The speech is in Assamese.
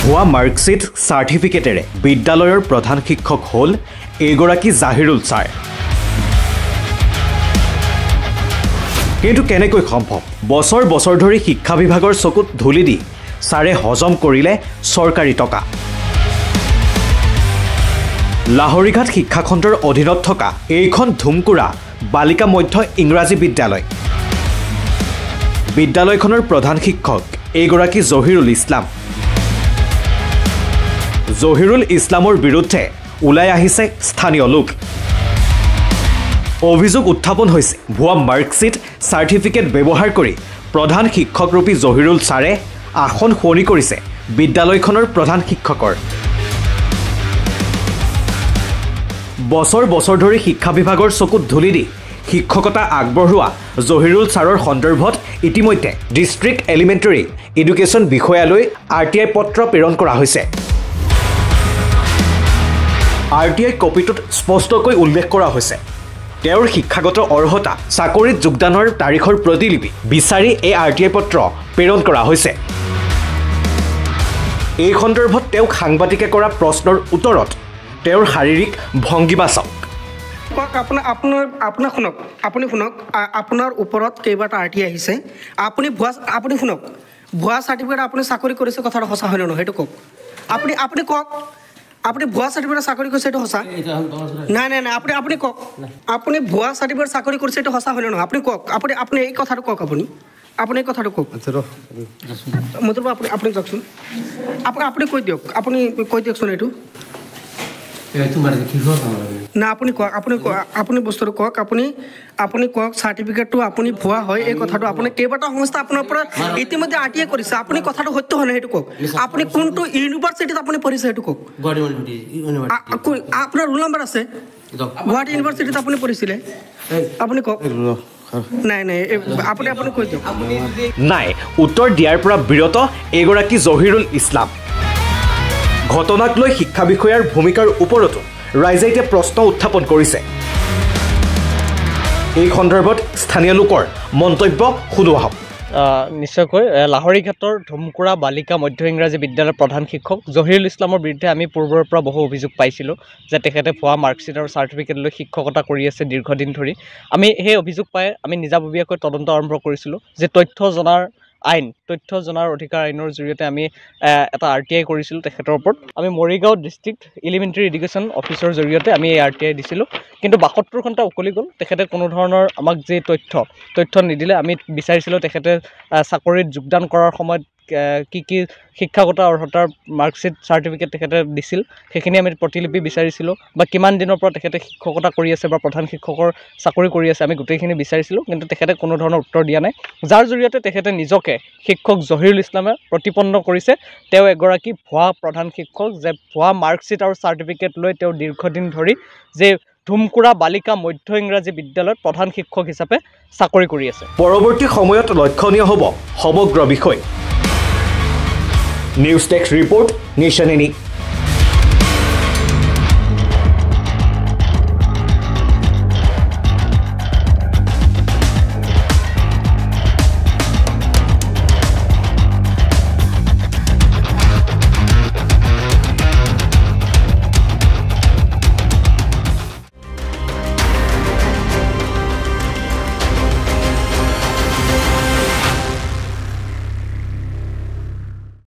ভুৱা মাৰ্কশ্বিট চাৰ্টিফিকেটেৰে বিদ্যালয়ৰ প্ৰধান শিক্ষক হ'ল এগৰাকী জাহিৰুল ছাৰ। কিন্তু কেনেকৈ সম্ভৱ? বছৰ বছৰ ধৰি শিক্ষা বিভাগৰ চকুত ধূলি দি ছাৰে হজম কৰিলে চৰকাৰী টকা। লাহৰীঘাট শিক্ষাখণ্ডৰ অধীনত থকা এইখন ধুমকুৰা বালিকা মধ্য ইংৰাজী বিদ্যালয়। বিদ্যালয়খনৰ প্ৰধান শিক্ষক এগৰাকী জহিৰুল ইছলাম। জহিৰুল ইছলামৰ বিৰুদ্ধে ওলাই আহিছে স্থানীয় লোক। অভিযোগ উত্থাপন হৈছে ভুৱা মাৰ্কশ্বিট চাৰ্টিফিকেট ব্যৱহাৰ কৰি প্ৰধান শিক্ষকৰূপী জহিৰুল ছাৰে আসন সলনি কৰিছে বিদ্যালয়খনৰ প্ৰধান শিক্ষকৰ। বছৰ বছৰ ধৰি শিক্ষা বিভাগৰ চকুত ধূলি দি শিক্ষকতা আগবঢ়োৱা জহিৰুল ছাৰৰ সন্দৰ্ভত ইতিমধ্যে ডিষ্ট্ৰিক্ট এলিমেণ্টাৰী এডুকেশ্যন বিষয়ালৈ RTI পত্ৰ প্ৰেৰণ কৰা হৈছে। RTI কপিটোত স্পষ্টকৈ উল্লেখ কৰা হৈছে তেওঁৰ শিক্ষাগত অৰ্হতা, চাকৰিত যোগদানৰ তাৰিখৰ প্ৰতিলিপি বিচাৰি এই RTI পত্ৰ প্ৰেৰণ কৰা হৈছে। এই সন্দৰ্ভত তেওঁক সাংবাদিকে কৰা প্ৰশ্নৰ উত্তৰত তেওঁৰ শাৰীৰিক ভংগীমা চাওক। আপুনি শুনক, আপোনাৰ ওপৰত কেইবাটা RTI আহিছে। আপুনি শুনক, ভুৱা চাৰ্টিফিকেট আপুনি চাকৰি কৰিছে, কথাটো সঁচা হয় নহয় সেইটো কওক। আপুনি কওক, আপুনি ভুৱা চাৰ্টিফিকেট চাকৰি কৰিছে এইটো সঁচা? নাই নাই নাই, আপুনি কওক, আপুনি ভুৱা চাৰ্টিফিকেট চাকৰি কৰিছে এইটো সঁচা হয় নহয়? আপুনি কওক, আপুনি এই কথাটো কওক, আপুনি এই কথাটো কওক। মতলব আপুনি কওকচোন, আপুনি কৈ দিয়কচোন এইটো। না আপুনি কওক, আপুনি বস্তুটো কওক, আপুনি কওক চাৰ্টিফিকেটটো আপুনি ভুৱা হয় এই কথাটো আপুনি কেইবাটাও সংস্থা আপোনাৰ পৰা ইতিমধ্যে RTI কৰিছে। আপুনি কথাটো সত্য হয় নহয় সেইটো কওক। আপুনি কোনটো ইউনিভাৰ্চিটিত আপুনি পঢ়িছে সেইটো কওক। আপোনাৰ ৰোল নম্বৰ আছে? গুৱাহাটী ইউনিভাৰ্চিটিত আপুনি পঢ়িছিলে? আপুনি কওক। নাই নাই, আপুনি কৈ দিয়ক। নাই, উত্তৰ দিয়াৰ পৰা বিৰত এগৰাকী জহিৰুল ইছলাম। ঘটনাক লৈ শিক্ষা বিষয়াৰ ভূমিকাৰ ওপৰতো ৰাইজে এতিয়া প্ৰশ্ন উত্থাপন কৰিছে। এই সন্দৰ্ভত স্থানীয় লোকৰ মন্তব্য শুনো আহক। নিশ্চয়কৈ লাহৰীঘাটৰ ধুমকুৰা বালিকা মধ্য ইংৰাজী বিদ্যালয়ৰ প্ৰধান শিক্ষক জহিৰুল ইছলামৰ বিৰুদ্ধে আমি পূৰ্বৰ পৰা বহু অভিযোগ পাইছিলোঁ যে তেখেতে ভুৱা মাৰ্কশ্বিট আৰু চাৰ্টিফিকেট লৈ শিক্ষকতা কৰি আছে দীৰ্ঘদিন ধৰি। আমি সেই অভিযোগ পাই আমি নিজাববীয়াকৈ তদন্ত আৰম্ভ কৰিছিলোঁ যে তথ্য জনাৰ অধিকাৰ আইনৰ জৰিয়তে আমি এটা RTI কৰিছিলোঁ তেখেতৰ ওপৰত। আমি মৰিগাঁও ডিষ্ট্ৰিক্ট এলিমেণ্টাৰী এডুকেশ্যন অফিচৰ জৰিয়তে আমি এই RTI দিছিলোঁ, কিন্তু 72 ঘণ্টা উকলি গ'ল। তেখেতে কোনো ধৰণৰ আমাক যি তথ্য নিদিলে। আমি বিচাৰিছিলোঁ তেখেতে চাকৰিত যোগদান কৰাৰ সময়ত কি শিক্ষাগত অৰ্হতাৰ মাৰ্কশ্বিট চাৰ্টিফিকেট তেখেতে দিছিল সেইখিনি আমি প্ৰতিলিপি বিচাৰিছিলোঁ, বা কিমান দিনৰ পৰা তেখেতে শিক্ষকতা কৰি আছে বা প্ৰধান শিক্ষকৰ চাকৰি কৰি আছে আমি গোটেইখিনি বিচাৰিছিলোঁ, কিন্তু তেখেতে কোনো ধৰণৰ উত্তৰ দিয়া নাই। যাৰ জৰিয়তে তেখেতে নিজকে শিক্ষক জহিৰুল ইছলামে প্ৰতিপন্ন কৰিছে তেওঁ এগৰাকী ভুৱা প্ৰধান শিক্ষক, যে ভুৱা মাৰ্কশ্বিট আৰু চাৰ্টিফিকেট লৈ তেওঁ দীৰ্ঘদিন ধৰি যে ধুমকুৰা বালিকা মধ্য ইংৰাজী বিদ্যালয়ত প্ৰধান শিক্ষক হিচাপে চাকৰি কৰি আছে। পৰৱৰ্তী সময়ত লক্ষণীয় হ'ব সমগ্ৰ বিষয়। News desk report, nation any.